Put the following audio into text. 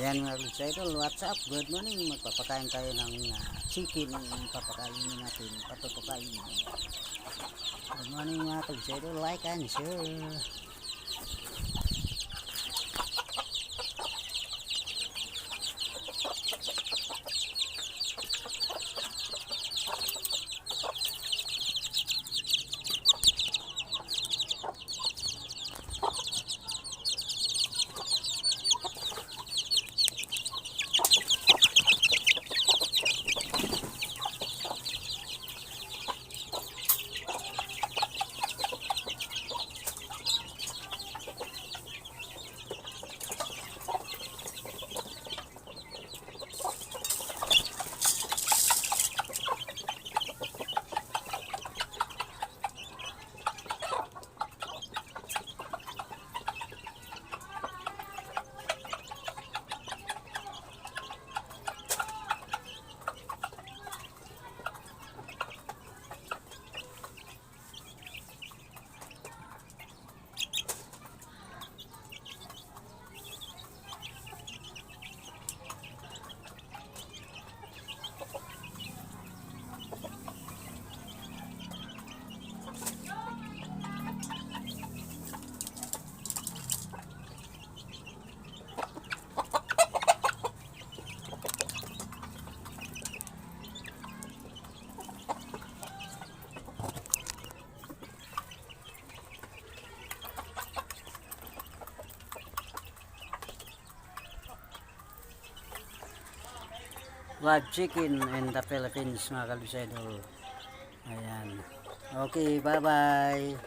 Ayan mga Lods Idol, what's up? Good morning. Magpapakain tayo ng chicken. Papakainin natin, patutukain. Good morning mga Lods Idol, like and share. Live chicken in the Philippines mga Lods Idol. Ayan. Okay, bye bye.